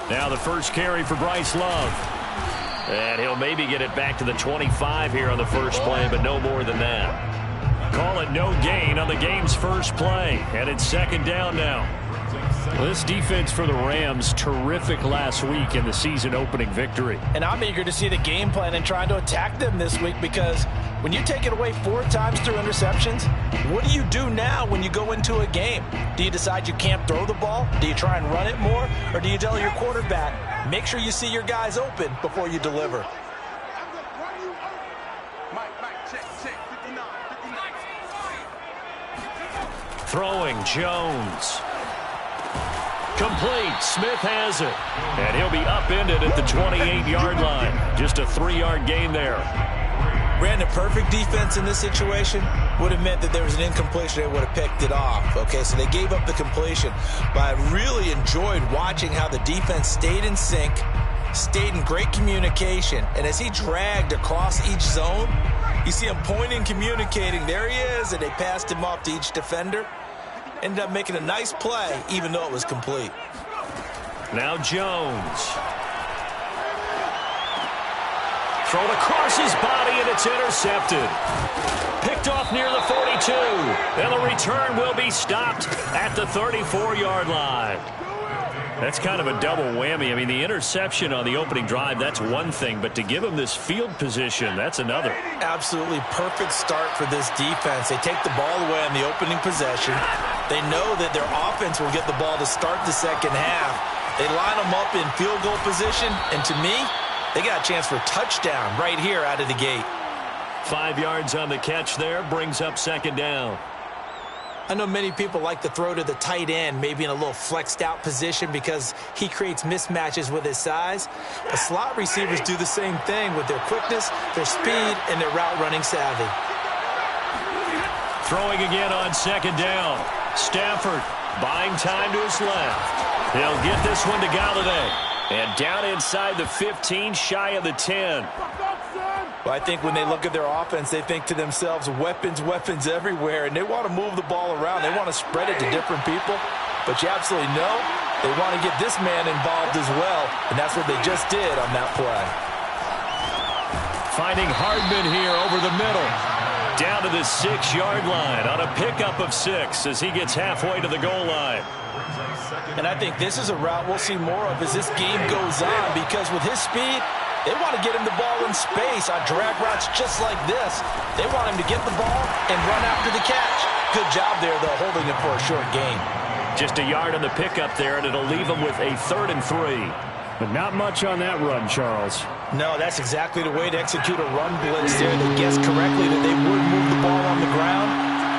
Now the first carry for Bryce Love. And he'll maybe get it back to the 25 here on the first play, but no more than that. Call it no gain on the game's first play. And it's second down now. Well, this defense for the Rams, terrific last week in the season-opening victory. And I'm eager to see the game plan and trying to attack them this week, because when you take it away 4 times through interceptions, what do you do now when you go into a game? Do you decide you can't throw the ball? Do you try and run it more? Or do you tell your quarterback, make sure you see your guys open before you deliver? Throwing, Jones. Complete. Smith has it. And he'll be upended at the 28-yard line. Just a 3-yard gain there. Brandon, perfect defense in this situation would have meant that there was an incompletion. They would have picked it off. Okay, so they gave up the completion. But I really enjoyed watching how the defense stayed in sync, stayed in great communication. And as he dragged across each zone, you see him pointing, communicating. There he is, and they passed him off to each defender. Ended up making a nice play, even though it was complete. Now Jones. Thrown across his body, and it's intercepted. Picked off near the 42. And the return will be stopped at the 34-yard line. That's kind of a double whammy. I mean, the interception on the opening drive, that's one thing. But to give him this field position, that's another. Absolutely perfect start for this defense. They take the ball away on the opening possession. They know that their offense will get the ball to start the second half. They line them up in field goal position. And to me, they got a chance for a touchdown right here out of the gate. 5 yards on the catch there, brings up second down. I know many people like to throw to the tight end, maybe in a little flexed out position because he creates mismatches with his size. But slot receivers do the same thing with their quickness, their speed, and their route running savvy. Throwing again on second down. Stafford buying time to his left. He'll get this one to Galladay. And down inside the 15, shy of the 10. Well, I think when they look at their offense, they think to themselves, weapons, weapons everywhere, and they want to move the ball around. They want to spread it to different people, but you absolutely know they want to get this man involved as well, and that's what they just did on that play. Finding Hardman here over the middle. Down to the 6-yard line on a pickup of 6 as he gets halfway to the goal line. And I think this is a route we'll see more of as this game goes on, because with his speed, they want to get him the ball in space on drag routes just like this. They want him to get the ball and run after the catch. Good job there, though, holding it for a short gain. Just a yard on the pickup there, and it'll leave him with a 3rd and 3. But not much on that run, Charles. No, that's exactly the way to execute a run blitz there. They guessed correctly that they would move the ball on the ground,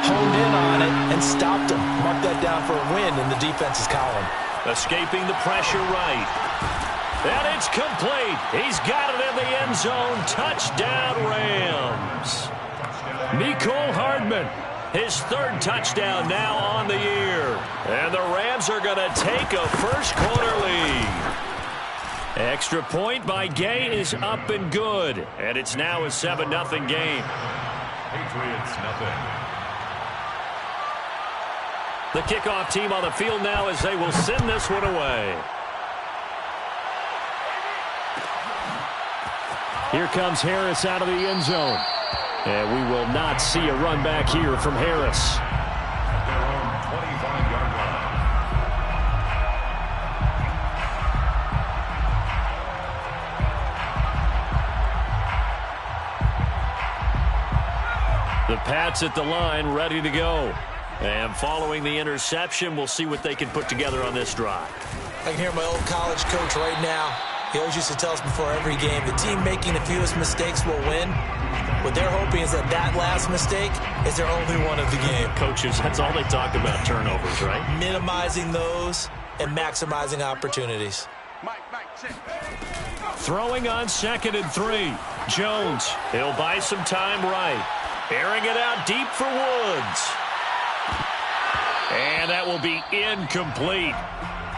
honed in on it, and stopped him. Mark that down for a win in the defense's column. Escaping the pressure right. And it's complete. He's got it in the end zone. Touchdown, Rams. Mecole Hardman, his 3rd touchdown now on the year. And the Rams are going to take a first-quarter lead. Extra point by Gay is up and good. And it's now a 7-0 game. Patriots, nothing. The kickoff team on the field now as they will send this one away. Here comes Harris out of the end zone. And we will not see a run back here from Harris. Their own 25-yard line. The Pats at the line, ready to go. And following the interception, we'll see what they can put together on this drive. I can hear my old college coach right now. He always used to tell us before every game, the team making the fewest mistakes will win. What they're hoping is that that last mistake is their only one of the game. Coaches, that's all they talk about, turnovers, right? Minimizing those and maximizing opportunities. Throwing on 2nd and 3. Jones, he'll buy some time right. Airing it out deep for Woods. And that will be incomplete.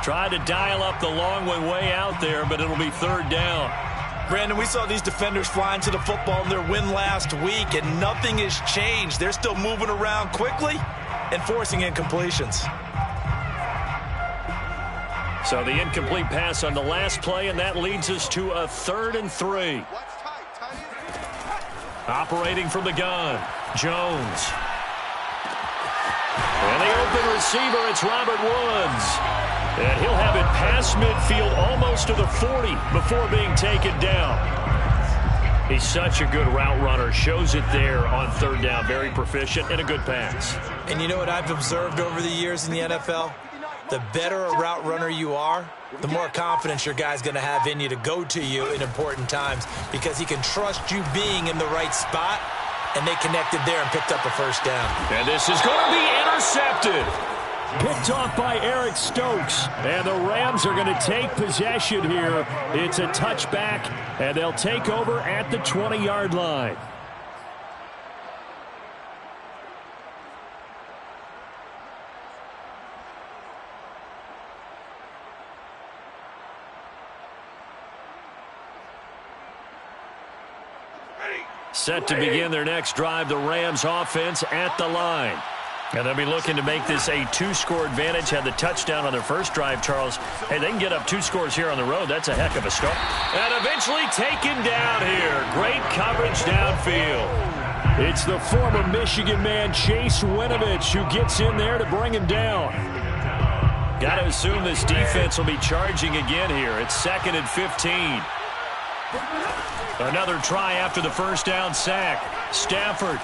Tried to dial up the long way out there, but it'll be 3rd down. Brandon, we saw these defenders flying to the football in their win last week, and nothing has changed. They're still moving around quickly and forcing incompletions. So the incomplete pass on the last play, and that leads us to a 3rd and 3. Operating from the gun, Jones. And the open receiver, it's Robert Woods. And he'll have it past midfield almost to the 40 before being taken down. He's such a good route runner. Shows it there on 3rd down. Very proficient and a good pass. And you know what I've observed over the years in the NFL? The better a route runner you are, the more confidence your guy's going to have in you to go to you in important times because he can trust you being in the right spot, and they connected there and picked up a 1st down. And this is going to be intercepted. Picked off by Eric Stokes. And the Rams are going to take possession here. It's a touchback, and they'll take over at the 20-yard line. Set to begin their next drive, the Rams offense at the line. And they'll be looking to make this a 2-score advantage. Had the touchdown on their first drive, Charles. Hey, they can get up 2 scores here on the road. That's a heck of a start. And eventually taken down here. Great coverage downfield. It's the former Michigan man, Chase Winovich, who gets in there to bring him down. Got to assume this defense will be charging again here. It's 2nd and 15. Another try after the 1st down sack. Stafford.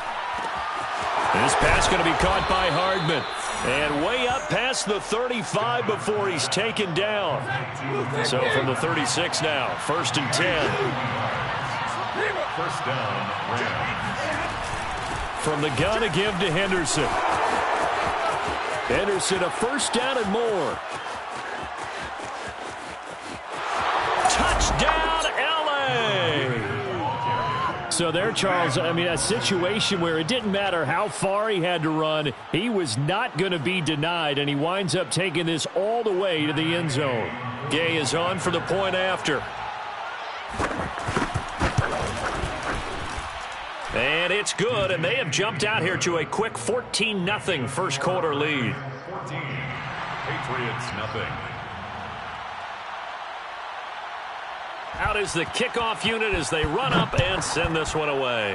This pass going to be caught by Hardman. And way up past the 35 before he's taken down. So from the 36 now, 1st and 10. 1st down, Rams. From the gun again to Henderson. Henderson, a 1st down and more. Touchdown, L.A. So there, Charles, I mean, a situation where it didn't matter how far he had to run. He was not going to be denied, and he winds up taking this all the way to the end zone. Gay is on for the point after. And it's good, and they have jumped out here to a quick 14-0 first quarter lead. 14, Patriots nothing. Out is the kickoff unit as they run up and send this one away.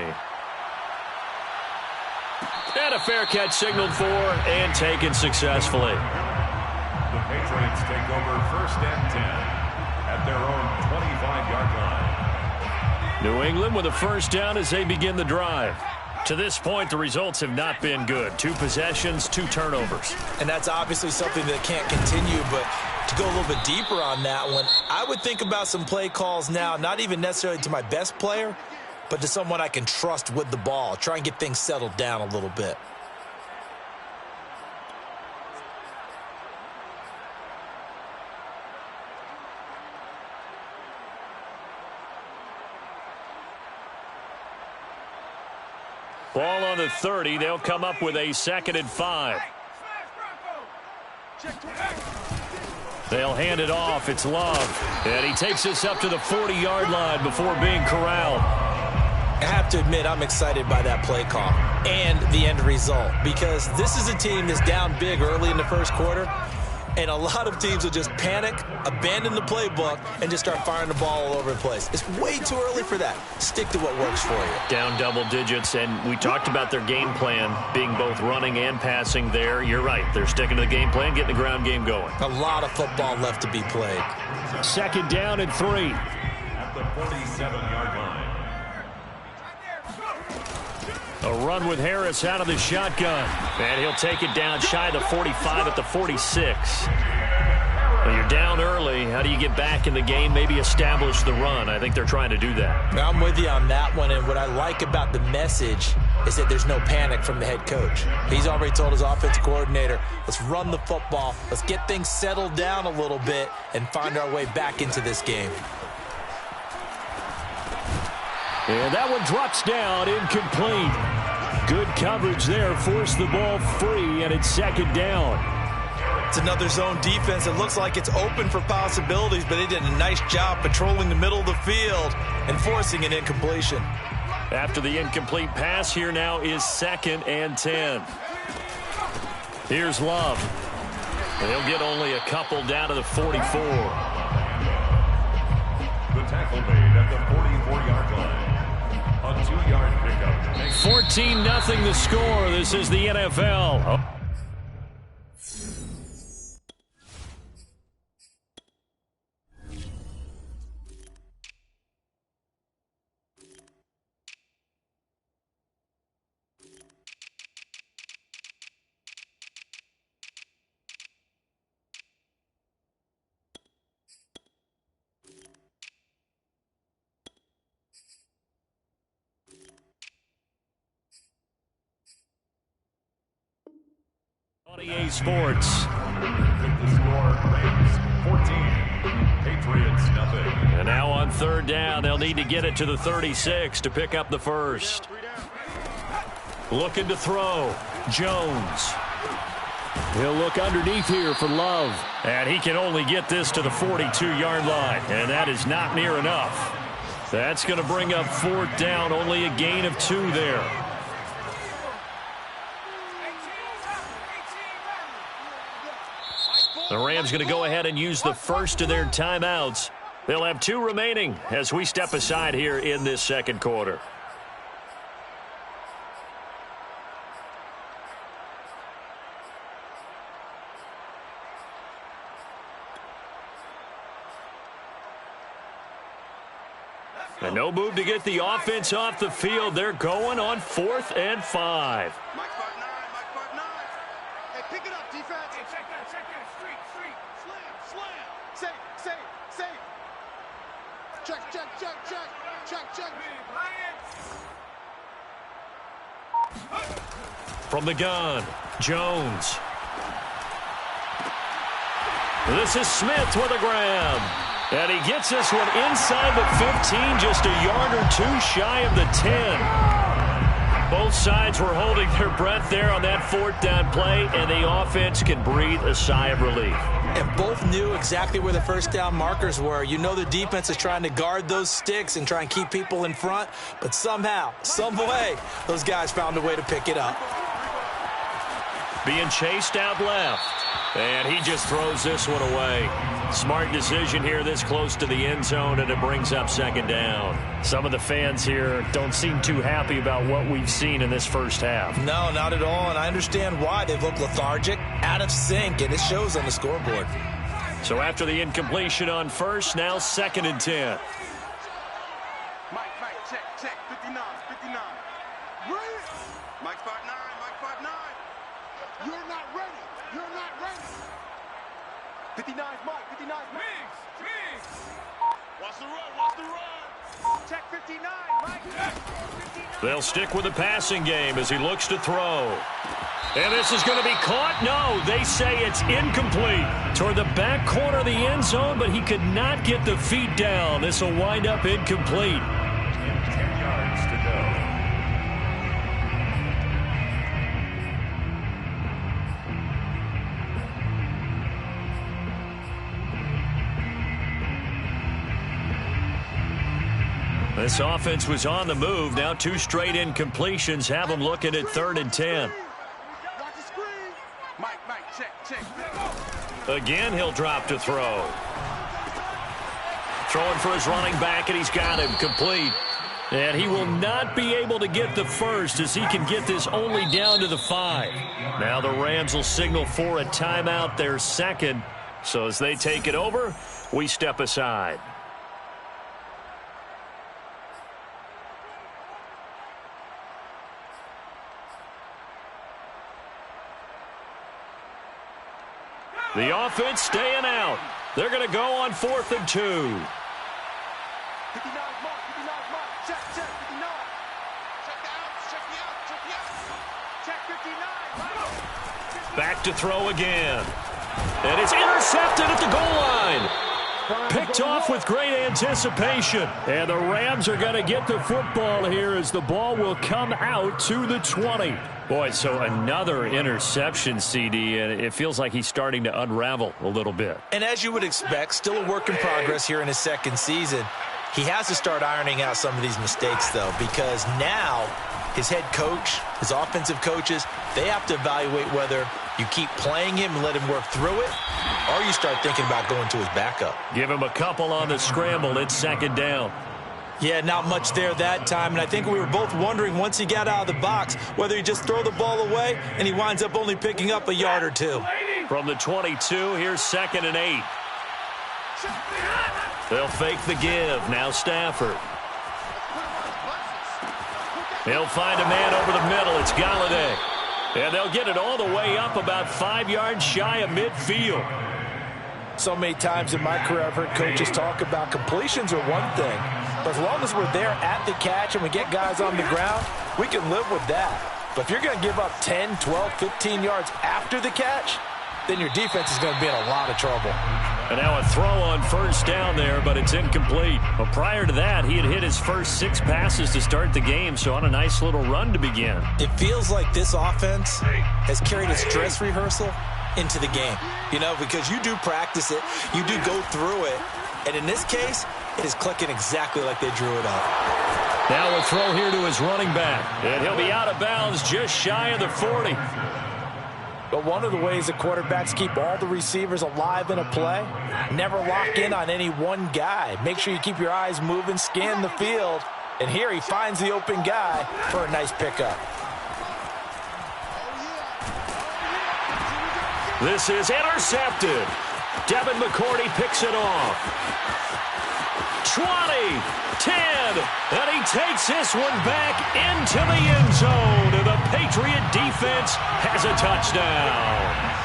And a fair catch signaled for and taken successfully. The Patriots take over 1st and 10 at their own 25-yard line. New England with a 1st down as they begin the drive. To this point, the results have not been good. 2 possessions, 2 turnovers. And that's obviously something that can't continue, but to go a little bit deeper on that one, I would think about some play calls now, not even necessarily to my best player, but to someone I can trust with the ball. Try and get things settled down a little bit. Ball on the 30. They'll come up with a 2nd and 5. They'll hand it off. It's Love. And he takes us up to the 40-yard line before being corralled. I have to admit, I'm excited by that play call and the end result, because this is a team that's down big early in the first quarter, and a lot of teams will just panic, abandon the playbook, and just start firing the ball all over the place. It's way too early for that. Stick to what works for you. Down double digits, and we talked about their game plan being both running and passing there. You're right. They're sticking to the game plan, getting the ground game going. A lot of football left to be played. 2nd down and 3. At the 47-yard line. A run with Harris out of the shotgun. And he'll take it down shy of the 45 at the 46. Well, you're down early. How do you get back in the game? Maybe establish the run. I think they're trying to do that. I'm with you on that one, and what I like about the message is that there's no panic from the head coach. He's already told his offensive coordinator, let's run the football, let's get things settled down a little bit and find our way back into this game. And that one drops down, incomplete. Good coverage there, forced the ball free, and it's 2nd down. It's another zone defense. It looks like it's open for possibilities, but they did a nice job patrolling the middle of the field and forcing an incompletion. After the incomplete pass, here now is 2nd and 10. Here's Love. They'll get only a couple down to the 44. The tackle made at the 44-yard line. A 2-yard pickup. 14-0 the score. This is the NFL. Oh. EA Sports. With the score, Rams 14, Patriots nothing. And now on third down, they'll need to get it to the 36 to pick up the first. Looking to throw. Jones. He'll look underneath here for Love. And he can only get this to the 42-yard line. And that is not near enough. That's going to bring up fourth down. Only a gain of 2 there. The Rams going to go ahead and use the first of their timeouts. They'll have 2 remaining as we step aside here in this second quarter. And no move to get the offense off the field. They're going on 4th and 5. From the gun, Jones. This is Smith with a grab. And he gets this one inside the 15, just a yard or 2 shy of the 10. Both sides were holding their breath there on that 4th down play, and the offense can breathe a sigh of relief. And both knew exactly where the first down markers were. You know the defense is trying to guard those sticks and try and keep people in front, but somehow, some way, those guys found a way to pick it up. Being chased out left. And he just throws this one away. Smart decision here this close to the end zone, and it brings up second down. Some of the fans here don't seem too happy about what we've seen in this first half. No, not at all, and I understand why. They've looked lethargic, out of sync, and it shows on the scoreboard. So after the incompletion on first, now 2nd and 10. Mike, check, 59. Mike 5'9", You're not ready. 59's Mike. Migs. Watch the run. Check 59, Mike. 59. They'll stick with the passing game as he looks to throw. And this is going to be caught. No, they say it's incomplete. Toward the back corner of the end zone, but he could not get the feet down. This will wind up incomplete. 10 yards to go. This offense was on the move. Now 2 straight incompletions have them looking at 3rd and 10. Mike, check. Again, he'll drop to throw. Throwing for his running back, and he's got him complete. And he will not be able to get the first as he can get this only down to the 5. Now the Rams will signal for a timeout, their second. So as they take it over, we step aside. The offense staying out. They're going to go on 4th and 2. 59's Mark. Check, 59. Check 59. Back to throw again. And it's intercepted at the goal line. Picked off with great anticipation. And the Rams are going to get the football here as the ball will come out to the 20. Boy, so another interception, CD, and it feels like he's starting to unravel a little bit. And as you would expect, still a work in progress here in his second season. He has to start ironing out some of these mistakes, though, because now his head coach His offensive coaches, they have to evaluate whether you keep playing him and let him work through it, or you start thinking about going to his backup. Give him a couple on the scramble. It's second down. Yeah, not much there that time, and I think we were both wondering once he got out of the box whether he just throw the ball away and he winds up only picking up a yard or two. From the 22, here's 2nd and 8. They'll fake the give. Now Stafford. He'll find a man over the middle. It's Galladay. And they'll get it all the way up about 5 yards shy of midfield. So many times in my career I've heard coaches talk about completions are one thing, but as long as we're there at the catch and we get guys on the ground, we can live with that. But if you're going to give up 10, 12, 15 yards after the catch, then your defense is going to be in a lot of trouble. And now a throw on first down there, but it's incomplete. Well, prior to that, he had hit his first 6 passes to start the game, so on a nice little run to begin. It feels like this offense has carried its dress rehearsal into the game. You know, because you do practice it, you do go through it, and in this case, it is clicking exactly like they drew it up. Now a throw here to his running back, and he'll be out of bounds just shy of the 40. But one of the ways that quarterbacks keep all the receivers alive in a play, never lock in on any one guy. Make sure you keep your eyes moving, scan the field, and here he finds the open guy for a nice pickup. This is intercepted. Devin McCourty picks it off. 20, 10, and he takes this one back into the end zone, and the Patriot defense has a touchdown.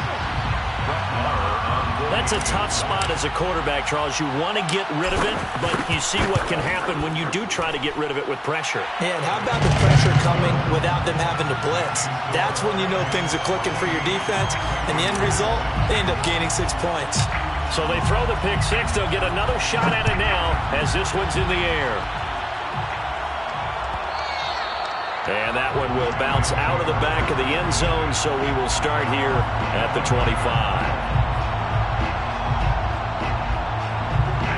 That's a tough spot as a quarterback, Charles. You want to get rid of it, but you see what can happen when you do try to get rid of it with pressure. Yeah, and how about the pressure coming without them having to blitz? That's when you know things are clicking for your defense, and the end result, they end up gaining 6 points. So they throw the pick six. They'll get another shot at it now as this one's in the air. And that one will bounce out of the back of the end zone, so we will start here at the 25.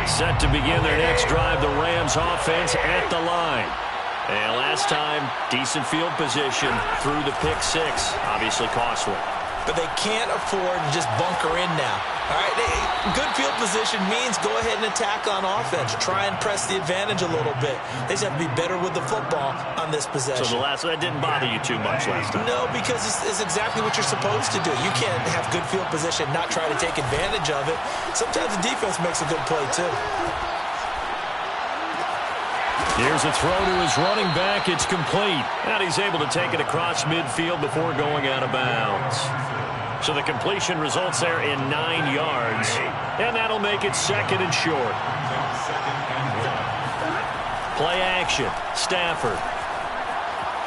Set to begin their next drive, the Rams offense at the line. And last time, decent field position through the pick six. Obviously costly. But they can't afford to just bunker in now. All right, good field position means go ahead and attack on offense. Try and press the advantage a little bit. They just have to be better with the football on this possession. So that didn't bother you too much last time? No, because it's exactly what you're supposed to do. You can't have good field position, not try to take advantage of it. Sometimes the defense makes a good play, too. Here's a throw to his running back. It's complete. And he's able to take it across midfield before going out of bounds. So the completion results there in 9 yards. And that'll make it 2nd and short. Play action. Stafford.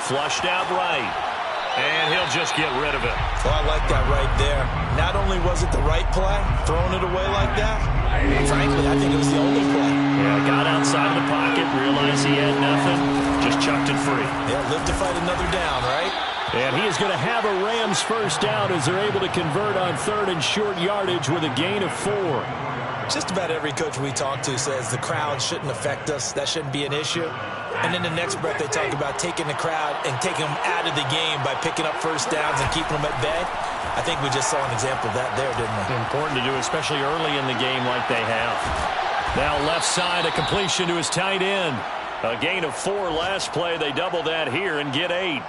Flushed out right. And he'll just get rid of it. Oh, I like that right there. Not only was it the right play, throwing it away like that, frankly, I think it was the only play. Yeah, got outside of the pocket, realized he had nothing, just chucked it free. Yeah, live to fight another down, right? And he is going to have a Rams first down as they're able to convert on 3rd and short yardage with a gain of 4. Just about every coach we talk to says the crowd shouldn't affect us. That shouldn't be an issue. And in the next breath, they talk about taking the crowd and taking them out of the game by picking up first downs and keeping them at bay. I think we just saw an example of that there, didn't we? Important to do, especially early in the game like they have. Now left side, a completion to his tight end. A gain of 4 last play. They double that here and get 8.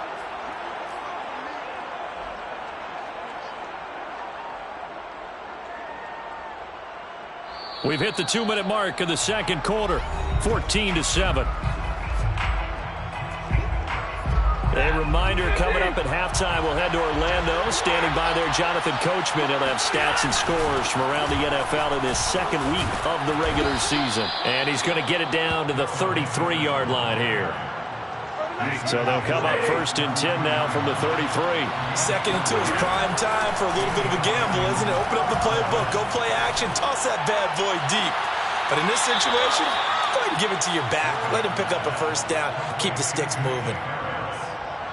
We've hit the 2-minute mark of the second quarter, 14-7. A reminder coming up at halftime. We'll head to Orlando. Standing by there, Jonathan Coachman. He'll have stats and scores from around the NFL in this second week of the regular season. And he's going to get it down to the 33-yard line here. So they'll come up 1st and 10 now from the 33. 2nd and 2 is prime time for a little bit of a gamble, isn't it? Open up the playbook. Go play action. Toss that bad boy deep. But in this situation, go ahead and give it to your back. Let him pick up a first down. Keep the sticks moving.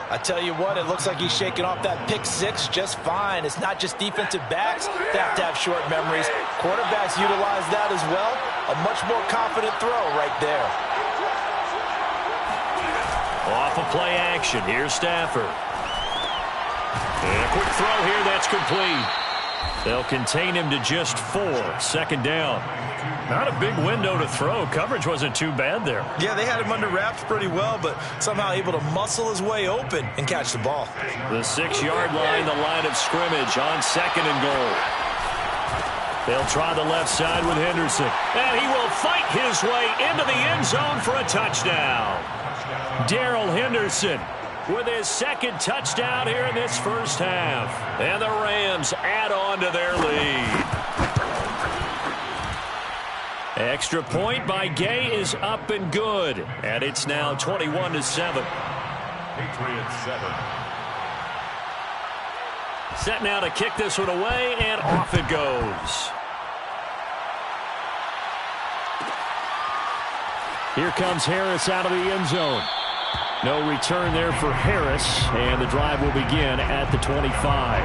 I tell you what, it looks like he's shaking off that pick six just fine. It's not just defensive backs that have to have short memories. Quarterbacks utilize that as well. A much more confident throw right there. Off of play action. Here's Stafford. And a quick throw here, that's complete. They'll contain him to just 4. Second down. Not a big window to throw. Coverage wasn't too bad there. Yeah, they had him under wraps pretty well, but somehow able to muscle his way open and catch the ball. The 6-yard line, the line of scrimmage on 2nd and goal. They'll try the left side with Henderson. And he will fight his way into the end zone for a touchdown. Darrell Henderson with his 2nd touchdown here in this first half. And the Rams add on to their lead. Extra point by Gay is up and good. And it's now 21-7. Patriots 7. Set now to kick this one away, and off it goes. Here comes Harris out of the end zone. No return there for Harris, and the drive will begin at the 25.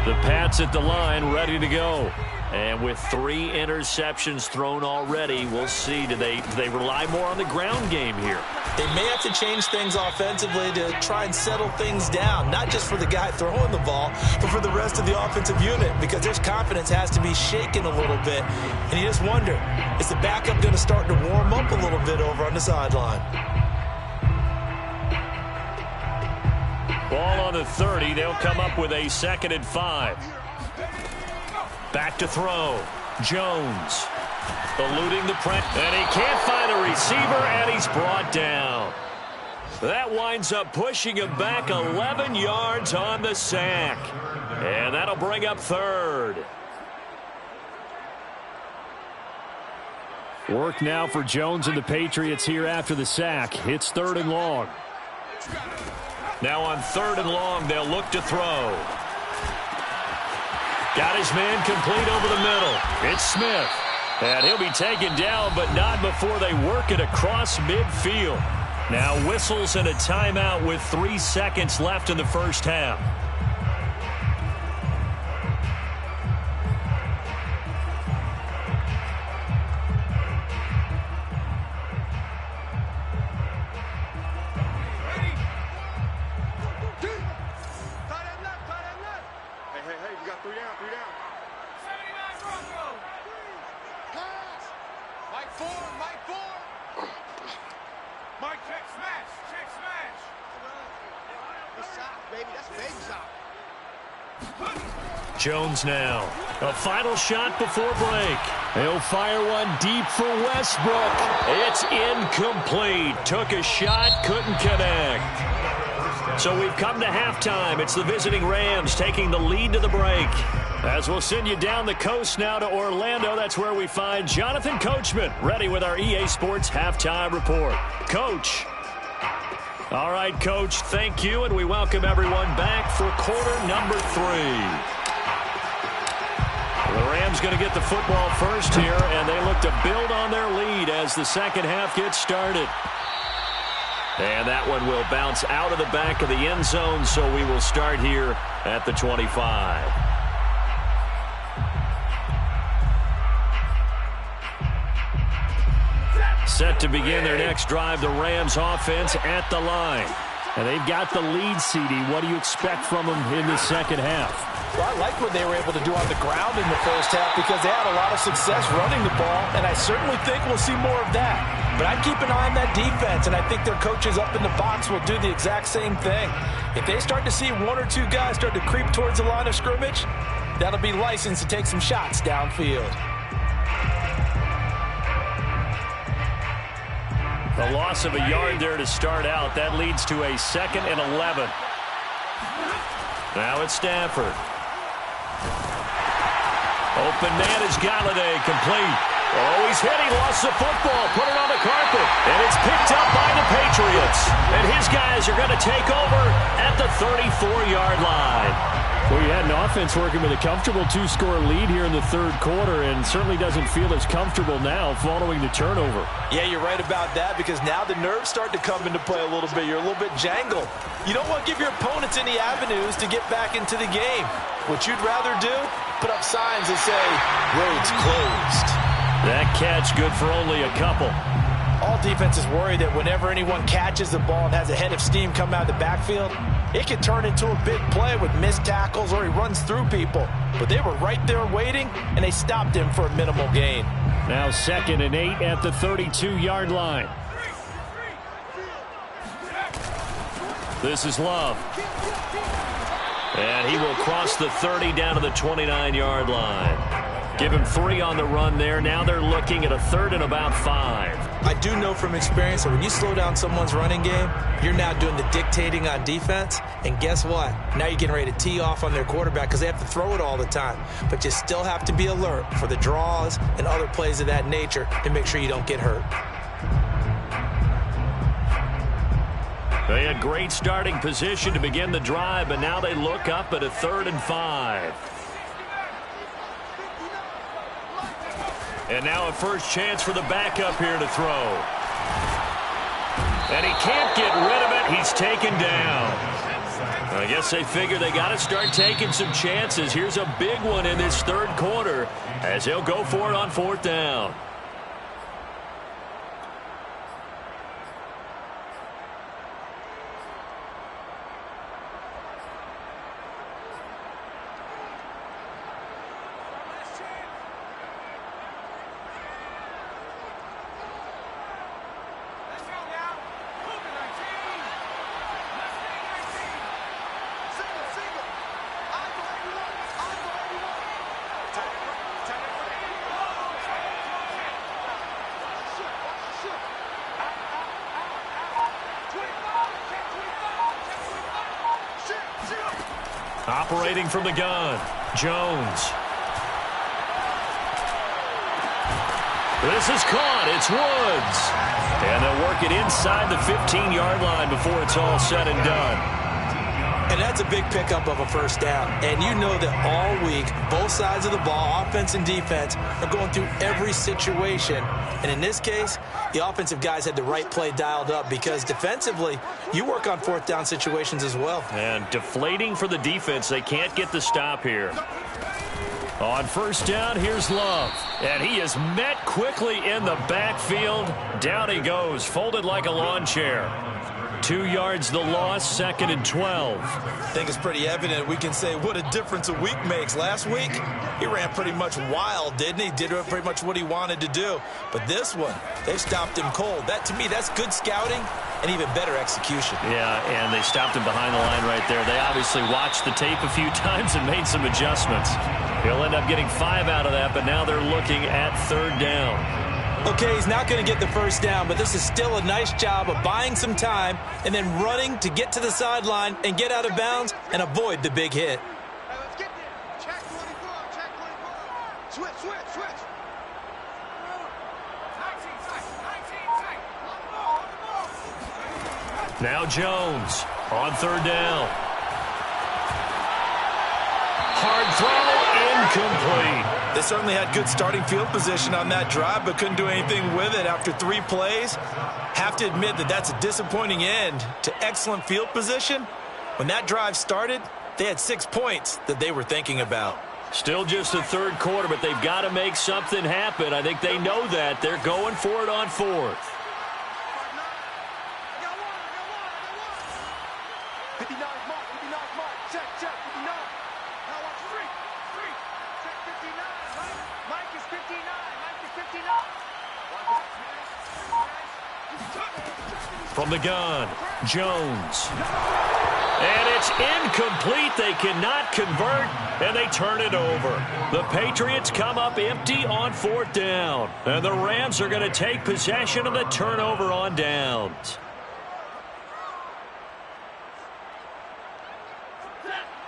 The Pats at the line, ready to go. And with 3 interceptions thrown already, we'll see. Do they rely more on the ground game here? They may have to change things offensively to try and settle things down, not just for the guy throwing the ball, but for the rest of the offensive unit, because their confidence has to be shaken a little bit. And you just wonder, is the backup going to start to warm up a little bit over on the sideline? Ball on the 30. They'll come up with a 2nd and 5. Back to throw. Jones eluding the press, and he can't find a receiver, and he's brought down. That winds up pushing him back 11 yards on the sack. And that'll bring up 3rd. Work now for Jones and the Patriots here after the sack. It's 3rd and long. Now on 3rd and long, they'll look to throw. Got his man complete over the middle. It's Smith. And he'll be taken down, but not before they work it across midfield. Now whistles and a timeout with 3 seconds left in the first half. Jones now. A final shot before break. He'll fire one deep for Westbrook. It's incomplete. Took a shot, couldn't connect. So we've come to halftime. It's the visiting Rams taking the lead to the break. As we'll send you down the coast now to Orlando, that's where we find Jonathan Coachman, ready with our EA Sports Halftime Report. Coach. All right, Coach, thank you, and we welcome everyone back for quarter number 3. The Rams going to get the football first here, and they look to build on their lead as the second half gets started. And that one will bounce out of the back of the end zone, so we will start here at the 25. Set to begin their next drive, the Rams offense at the line. And they've got the lead, CD. What do you expect from them in the second half? Well, I like what they were able to do on the ground in the first half because they had a lot of success running the ball, and I certainly think we'll see more of that. But I'd keep an eye on that defense, and I think their coaches up in the box will do the exact same thing. If they start to see 1 or 2 guys start to creep towards the line of scrimmage, that'll be licensed to take some shots downfield. The loss of a yard there to start out. That leads to a 2nd and 11. Now it's Stafford. Open man is Galladay, complete. Oh, he's hit. He lost the football. Put it on the carpet. And it's picked up by the Patriots. And his guys are going to take over at the 34-yard line. Well, you had an offense working with a comfortable 2-score lead here in the third quarter and certainly doesn't feel as comfortable now following the turnover. Yeah, you're right about that because now the nerves start to come into play a little bit. You're a little bit jangled. You don't want to give your opponents any avenues to get back into the game. What you'd rather do, put up signs that say, roads closed. That catch good for only a couple. All defenses worry that whenever anyone catches the ball and has a head of steam come out of the backfield, it can turn into a big play with missed tackles or he runs through people. But they were right there waiting, and they stopped him for a minimal gain. Now 2nd and 8 at the 32-yard line. This is Love. And he will cross the 30 down to the 29-yard line. Give him 3 on the run there. Now they're looking at a 3rd and about 5. I do know from experience that when you slow down someone's running game, you're now doing the dictating on defense. And guess what? Now you're getting ready to tee off on their quarterback because they have to throw it all the time. But you still have to be alert for the draws and other plays of that nature to make sure you don't get hurt. They had great starting position to begin the drive, but now they look up at a 3rd and 5. And now a first chance for the backup here to throw. And he can't get rid of it. He's taken down. I guess they figure they got to start taking some chances. Here's a big one in this third quarter as he'll go for it on 4th down. Operating from the gun, Jones. This is caught. It's Woods. And they'll work it inside the 15-yard line before it's all said and done. And that's a big pickup of a first down. And you know that all week, both sides of the ball, offense and defense, are going through every situation. And in this case, the offensive guys had the right play dialed up because defensively, you work on 4th down situations as well. And deflating for the defense. They can't get the stop here. On 1st down, here's Love. And he is met quickly in the backfield. Down he goes, folded like a lawn chair. 2 yards the loss, 2nd and 12. I think it's pretty evident we can say what a difference a week makes. Last week, he ran pretty much wild, didn't he? Did pretty much what he wanted to do. But this one, they stopped him cold. That, to me, that's good scouting and even better execution. Yeah, and they stopped him behind the line right there. They obviously watched the tape a few times and made some adjustments. He'll end up getting 5 out of that, but now they're looking at 3rd down. Okay, he's not going to get the first down, but this is still a nice job of buying some time and then running to get to the sideline and get out of bounds and avoid the big hit. Hey, let's get there. Check 24, check 24. Switch, switch, switch. 19, Now Jones on 3rd down. Hard throw, incomplete. They certainly had good starting field position on that drive, but couldn't do anything with it after 3 plays. Have to admit that that's a disappointing end to excellent field position. When that drive started, they had 6 points that they were thinking about. Still just the third quarter, but they've got to make something happen. I think they know that. They're going for it on 4th. 59 mark, 59 mark. Check, check, 59. Now watch 3. Check 59, right? Mike is 59. Mike is 59. From the gun, Jones. And it's incomplete. They cannot convert, and they turn it over. The Patriots come up empty on 4th down, and the Rams are going to take possession of the turnover on downs.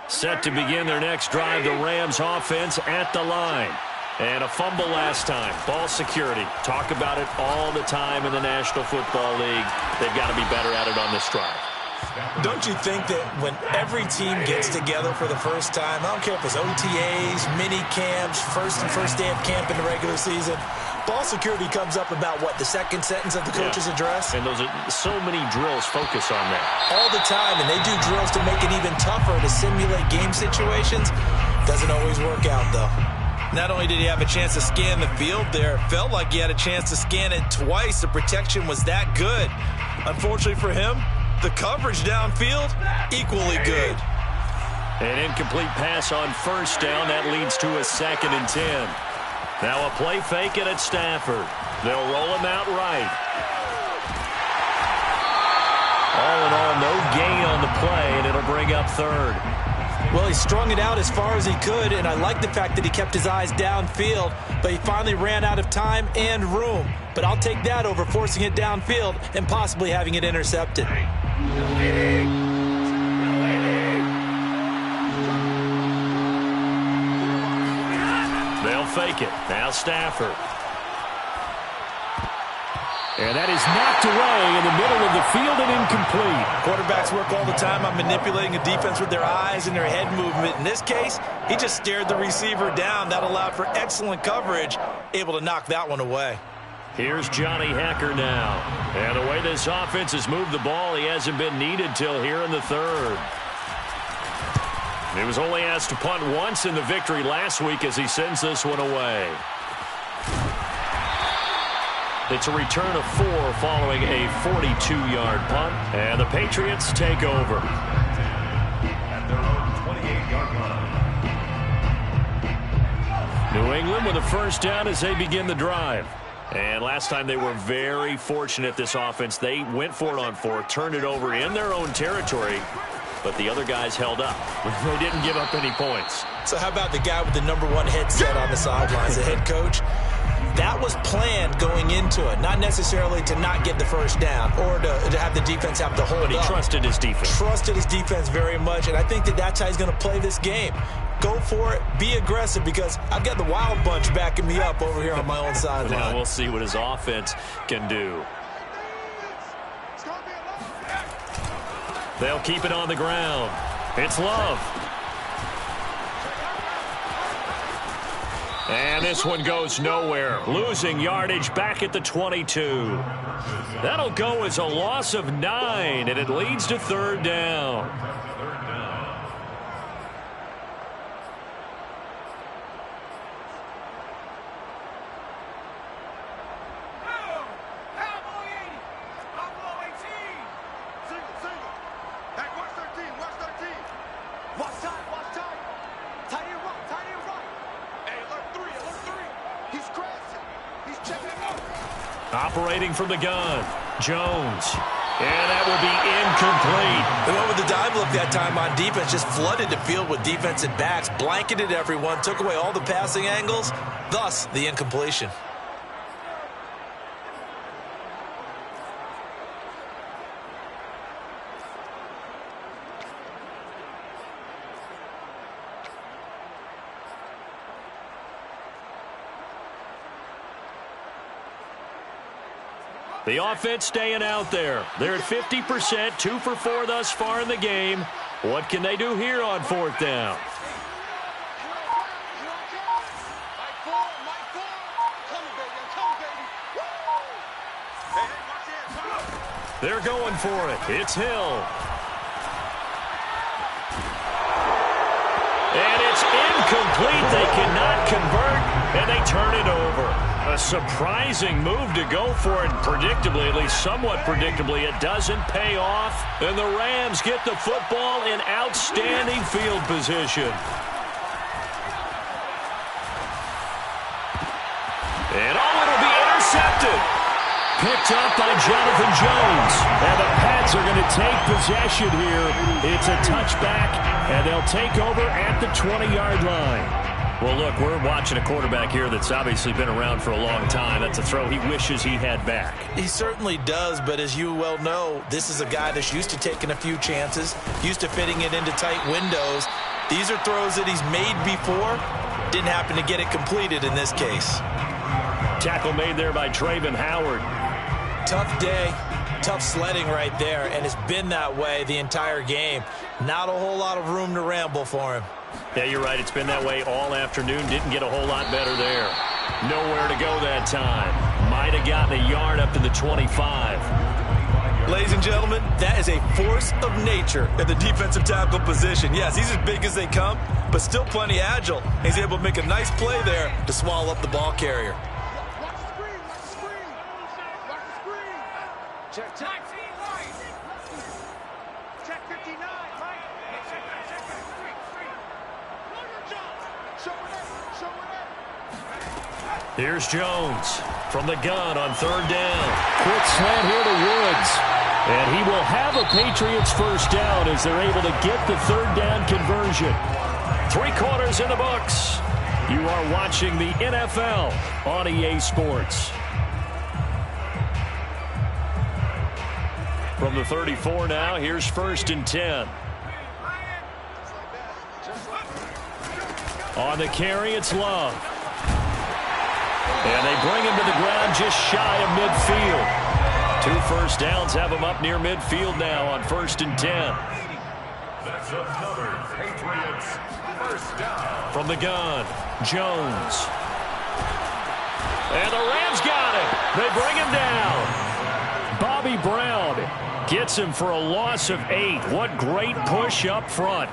Set to begin their next drive, the Rams offense at the line. And a fumble last time. Ball security. Talk about it all the time in the National Football League. They've got to be better at it on this drive. Don't you think that when every team gets together for the first time, I don't care if it's OTAs, mini camps, first day of camp in the regular season, ball security comes up about, what, the second sentence of the coach's address? And those are so many drills focus on that. All the time, and they do drills to make it even tougher to simulate game situations. Doesn't always work out, though. Not only did he have a chance to scan the field there, it felt like he had a chance to scan it twice. The protection was that good. Unfortunately for him, the coverage downfield, equally good. An incomplete pass on first down. That leads to a 2nd and 10. Now a play fake it at Stafford. They'll roll him out right. All in all, no gain on the play, and it'll bring up 3rd. Well, he strung it out as far as he could, and I like the fact that he kept his eyes downfield, but he finally ran out of time and room. But I'll take that over forcing it downfield and possibly having it intercepted. They'll fake it. Now Stafford. And that is knocked away in the middle of the field and incomplete. Quarterbacks work all the time on manipulating a defense with their eyes and their head movement. In this case, he just stared the receiver down. That allowed for excellent coverage, able to knock that one away. Here's Johnny Hacker now. And the way this offense has moved the ball, he hasn't been needed till here in the 3rd. He was only asked to punt once in the victory last week as he sends this one away. It's a return of 4 following a 42-yard punt. And the Patriots take over. At their own 28-yard line. New England with a first down as they begin the drive. And last time they were very fortunate, this offense. They went for it on 4, turned it over in their own territory, but the other guys held up. They didn't give up any points. So how about the guy with the #1 headset on the sidelines, the head coach? That was planned going into it, not necessarily to not get the first down or to have the defense have to hold up. But he trusted his defense. Trusted his defense very much, and I think that that's how he's going to play this game. Go for it, be aggressive, because I've got the Wild Bunch backing me up over here on my own sideline. Now we'll see what his offense can do. They'll keep it on the ground. It's Love. And this one goes nowhere. Losing yardage back at the 22. That'll go as a loss of 9, and it leads to 3rd down. Operating from the gun, Jones. And that will be incomplete. They went with the dive look that time on defense, just flooded the field with defensive backs, blanketed everyone, took away all the passing angles, thus the incompletion. The offense staying out there. They're at 50%, 2 for 4 thus far in the game. What can they do here on 4th down? They're going for it. It's Hill. And it's incomplete. They cannot convert, and they turn it over. A surprising move to go for it, predictably, at least somewhat predictably. It doesn't pay off, and the Rams get the football in outstanding field position. And it'll be intercepted. Picked up by Jonathan Jones. And the Pats are going to take possession here. It's a touchback, and they'll take over at the 20-yard line. Well, look, we're watching a quarterback here that's obviously been around for a long time. That's a throw he wishes he had back. He certainly does, but as you well know, this is a guy that's used to taking a few chances, used to fitting it into tight windows. These are throws that he's made before, Didn't happen to get it completed in this case. Tackle made there by Traven Howard. Tough day, tough sledding right there, and it's been that way the entire game. Not a whole lot of room to ramble for him. Yeah, you're right. It's been that way all afternoon. Didn't get a whole lot better there. Nowhere to go that time. Might have gotten a yard up to the 25. Ladies and gentlemen, that is a force of nature at the defensive tackle position. Yes, he's as big as they come, but still plenty agile. He's able to make a nice play there to swallow up the ball carrier. Watch the screen, watch the screen. Watch the screen. Check, check. Check 59, Mike. Show it up, show it up. Here's Jones from the gun on third down. Quick slant here to Woods. And he will have a Patriots first down as they're able to get the third down conversion. 3 quarters in the books. You are watching the NFL on EA Sports. From the 34 now, here's 1st and 10. On the carry, it's Love. And they bring him to the ground just shy of midfield. 2 first downs have him up near midfield now on 1st and 10. That's another Patriots first down. From the gun, Jones. And the Rams got him. They bring him down. Bobby Brown gets him for a loss of 8. What great push up front.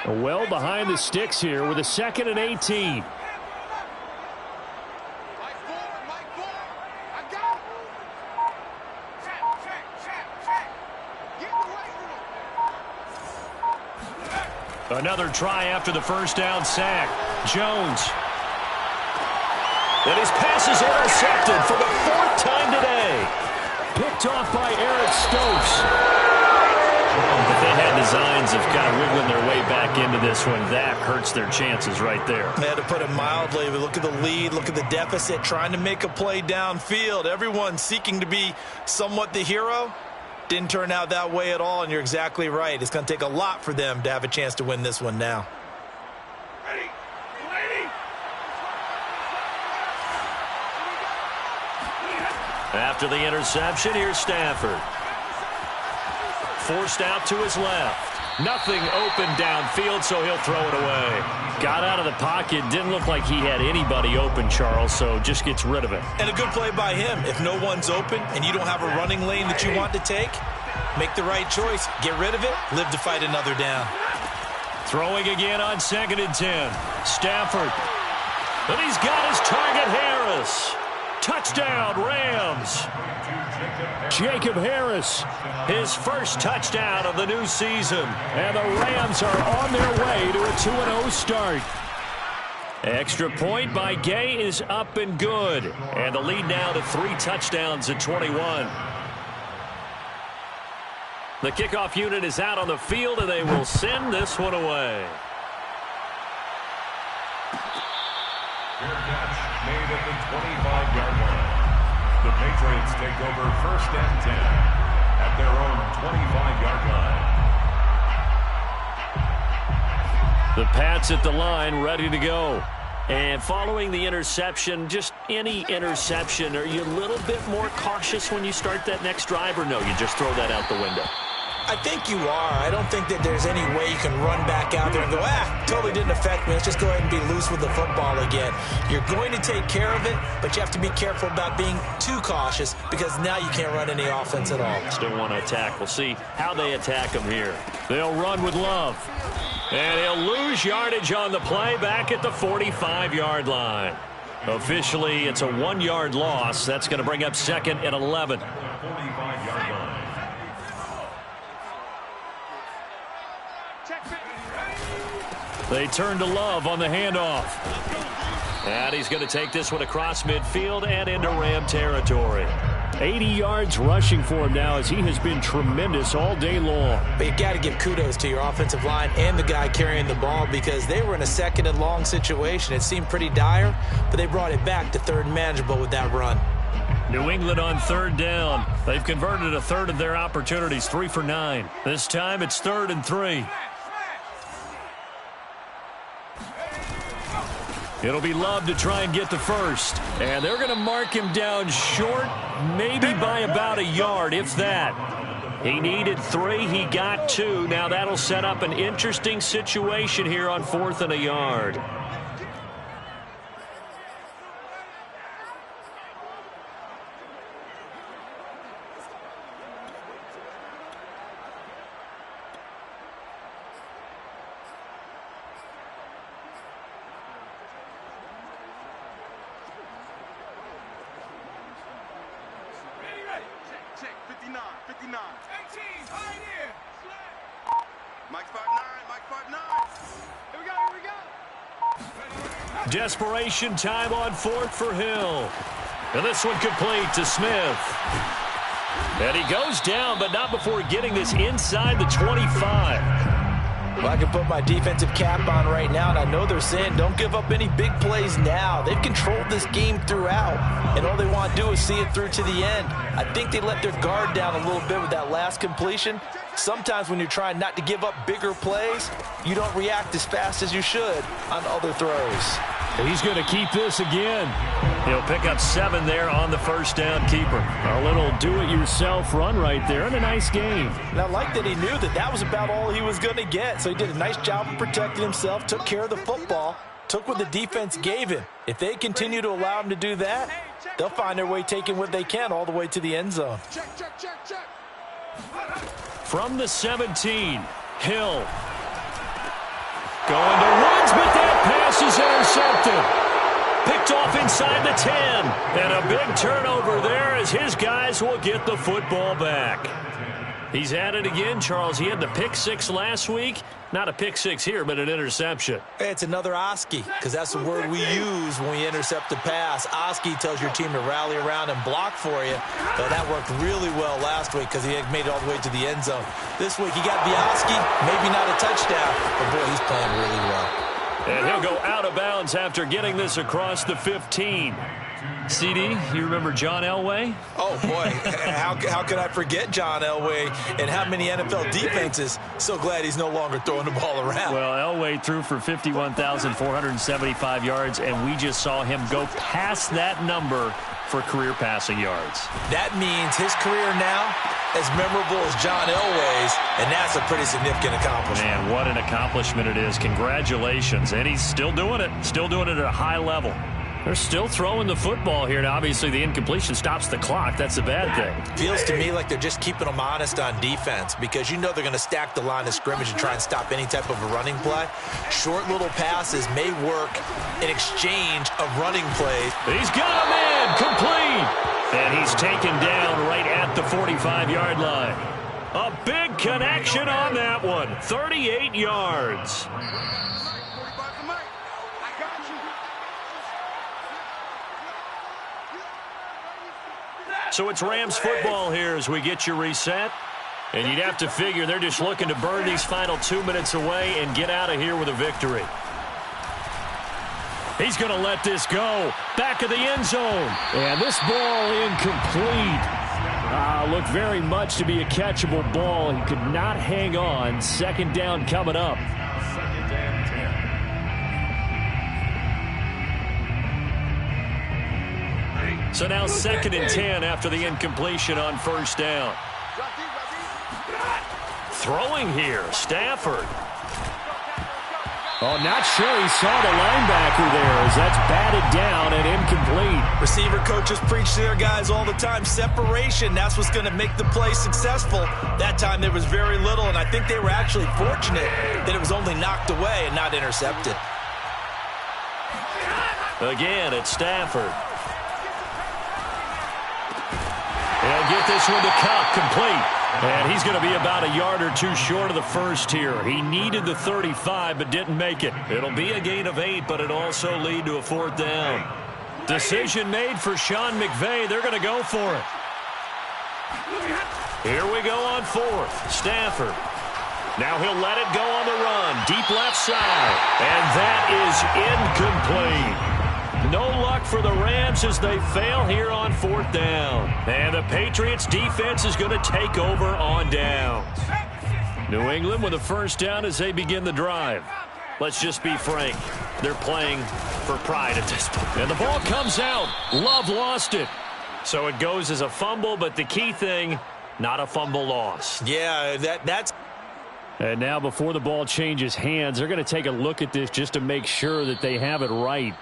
Well behind the sticks here with a 2nd and 18. Another try after the first down sack. Jones. And his pass is intercepted for the 4th time today. Picked off by Eric Stokes. If they had designs of kind of wiggling their way back into this one, that hurts their chances right there. They had to put it mildly. But look at the lead, look at the deficit, trying to make a play downfield. Everyone seeking to be somewhat the hero. Didn't turn out that way at all, and you're exactly right. It's going to take a lot for them to have a chance to win this one now. After the interception, here's Stafford. Forced out to his left. Nothing open downfield, so he'll throw it away. Got out of the pocket. Didn't look like he had anybody open, Charles, so just gets rid of it. And a good play by him. If no one's open and you don't have a running lane that you want to take, make the right choice. Get rid of it. Live to fight another down. Throwing again on 2nd and 10. Stafford. And he's got his target, Harris. Touchdown, Rams. Jacob Harris. His first touchdown of the new season. And the Rams are on their way to a 2-0 start. Extra point by Gay is up and good. And the lead now to 3 touchdowns at 21. The kickoff unit is out on the field, and they will send this one away. Fair catch made at the 25-yard line. The Patriots take over 1st and 10 at their own 25-yard line. The Pats at the line, ready to go. And following the interception, just any interception, are you a little bit more cautious when you start that next drive, or no, you just throw that out the window? I think you are. I don't think that there's any way you can run back out there and go, totally didn't affect me. Let's just go ahead and be loose with the football again. You're going to take care of it, but you have to be careful about being too cautious because now you can't run any offense at all. Still want to attack. We'll see how they attack him here. They'll run with Love. And he'll lose yardage on the play back at the 45-yard line. Officially, it's a 1-yard loss. That's going to bring up 2nd and 11. 45-yard line. They turn to Love on the handoff. And he's going to take this one across midfield and into Ram territory. 80 yards rushing for him now as he has been tremendous all day long. But you got to give kudos to your offensive line and the guy carrying the ball because they were in a 2nd and long situation. It seemed pretty dire, but they brought it back to 3rd and manageable with that run. New England on 3rd down. They've converted a third of their opportunities, 3 for 9. This time it's 3rd and 3. It'll be Love to try and get the first. And they're going to mark him down short, maybe by about a yard, if that. He needed 3. He got 2. Now that'll set up an interesting situation here on 4th and a yard. Check, 59, 59. 18, right here. Mike's 5'9", Mike's 5'9". Here we go. Desperation time on 4th for Hill. And this one complete to Smith. And he goes down, but not before getting this inside the 25. Well, I can put my defensive cap on right now, and I know they're saying don't give up any big plays now. They've controlled this game throughout, and all they want to do is see it through to the end. I think they let their guard down a little bit with that last completion. Sometimes when you're trying not to give up bigger plays, you don't react as fast as you should on other throws. He's going to keep this again. He'll pick up 7 there on the first down keeper. A little do-it-yourself run right there, and a nice game. And I like that he knew that that was about all he was going to get, so he did a nice job of protecting himself, took care of the football, took what the defense gave him. If they continue to allow him to do that, they'll find their way taking what they can all the way to the end zone. Check. From the 17, Hill. Going to Woods, but that pass is intercepted. Picked off inside the 10. And a big turnover there as his guys will get the football back. He's at it again, Charles. He had the pick 6 last week. Not a pick 6 here, but an interception. It's another Oski, because that's the word we use when we intercept a pass. Oski tells your team to rally around and block for you. But that worked really well last week because he had made it all the way to the end zone. This week he got the Oski, maybe not a touchdown, but boy, he's playing really well. And he'll go out of bounds after getting this across the 15. CD, you remember John Elway? Oh, boy. How could I forget John Elway and how many NFL defenses? So glad he's no longer throwing the ball around. Well, Elway threw for 51,475 yards, and we just saw him go past that number for career passing yards. That means his career now as memorable as John Elway's, and that's a pretty significant accomplishment. Man, what an accomplishment it is. Congratulations. And he's still doing it. Still doing it at a high level. They're still throwing the football here. Now, obviously, the incompletion stops the clock. That's a bad thing. Feels to me like they're just keeping them honest on defense because you know they're going to stack the line of scrimmage and try and stop any type of a running play. Short little passes may work in exchange of running plays. He's got a man complete. And he's taken down right at the 45-yard line. A big connection on that one. 38 yards. So it's Rams football here as we get you reset. And you'd have to figure they're just looking to burn these final 2 minutes away and get out of here with a victory. He's going to let this go. Back of the end zone. And this ball incomplete. Looked very much to be a catchable ball. He could not hang on. 2nd down coming up. So now 2nd and 10 after the incompletion on 1st down. Throwing here, Stafford. Oh, not sure he saw the linebacker there as that's batted down and incomplete. Receiver coaches preach to their guys all the time. Separation, that's what's going to make the play successful. That time there was very little, and I think they were actually fortunate that it was only knocked away and not intercepted. Again, it's Stafford. He'll get this one to Cup, complete. And he's going to be about a yard or 2 short of the first here. He needed the 35, but didn't make it. It'll be a gain of 8, but it'll also lead to a 4th down. Decision made for Sean McVay. They're going to go for it. Here we go on 4th. Stafford. Now he'll let it go on the run. Deep left side. And that is incomplete. No luck for the Rams as they fail here on 4th down. And the Patriots defense is going to take over on downs. New England with a 1st down as they begin the drive. let's just be frank. They're playing for pride at this point. And the ball comes out. Love lost it. So it goes as a fumble, but the key thing, not a fumble lost. Yeah, that's... And now before the ball changes hands, they're going to take a look at this just to make sure that they have it right.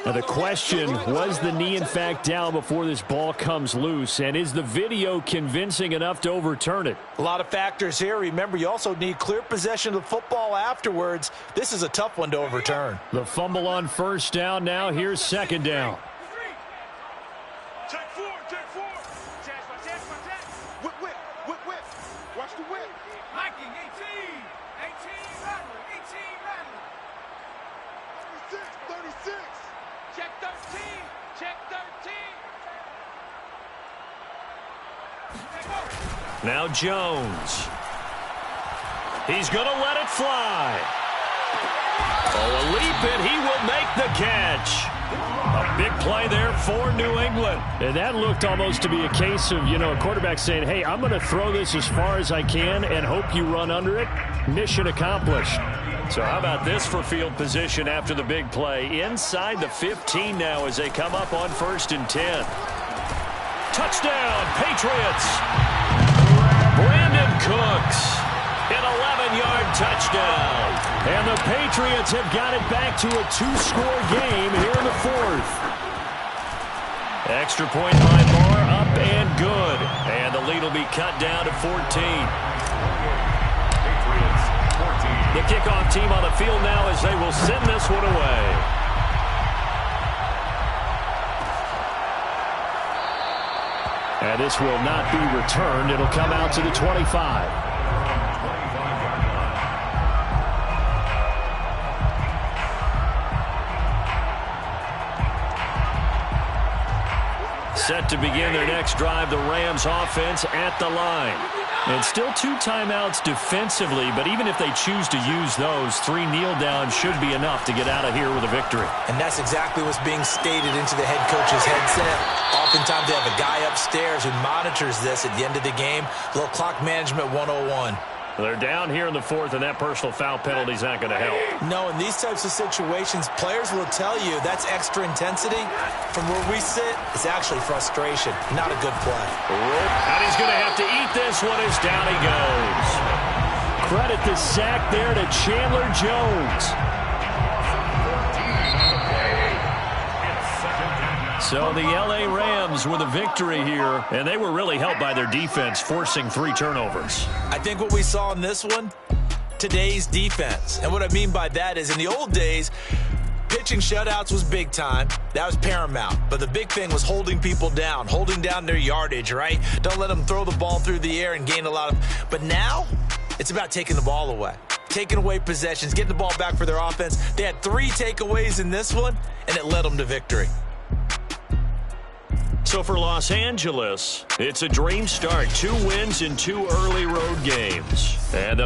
Now the question, was the knee in fact down before this ball comes loose? And is the video convincing enough to overturn it? A lot of factors here. Remember, you also need clear possession of the football afterwards. This is a tough one to overturn. The fumble on first down. Now here's second down. Check four. Whip. Watch the whip. Mikey, 18 Rattler. 36. Check 13. Now Jones. He's going to let it fly. Oh, a leap, and he will make the catch. A big play there for New England. And that looked almost to be a case of, a quarterback saying, hey, I'm going to throw this as far as I can and hope you run under it. Mission accomplished. So how about this for field position after the big play? Inside the 15 now as they come up on 1st and 10. Touchdown, Patriots. Brandon Cooks. An 11-yard touchdown. And the Patriots have got it back to a 2-score game here in the 4th. Extra point by Moore, up and good. And the lead will be cut down to 14. The kickoff team on the field now as they will send this one away. And this will not be returned. It'll come out to the 25. Set to begin their next drive, the Rams offense at the line. And still 2 timeouts defensively, but even if they choose to use those, 3 kneel downs should be enough to get out of here with a victory. And that's exactly what's being stated into the head coach's headset. Oftentimes they have a guy upstairs who monitors this at the end of the game. A little clock management 101. They're down here in the 4th, and that personal foul penalty is not going to help. No, in these types of situations, players will tell you that's extra intensity. From where we sit, it's actually frustration, not a good play. And he's going to have to eat this one as down he goes. Credit the sack there to Chandler Jones. So the L.A. Rams with a victory here, and they were really helped by their defense, forcing 3 turnovers. I think what we saw in this one, today's defense. And what I mean by that is in the old days, pitching shutouts was big time. That was paramount. But the big thing was holding people down, holding down their yardage, right? Don't let them throw the ball through the air and gain a lot of... But now, it's about taking the ball away. Taking away possessions, getting the ball back for their offense. They had 3 takeaways in this one, and it led them to victory. So for Los Angeles, it's a dream start. 2 wins in 2 early road games. And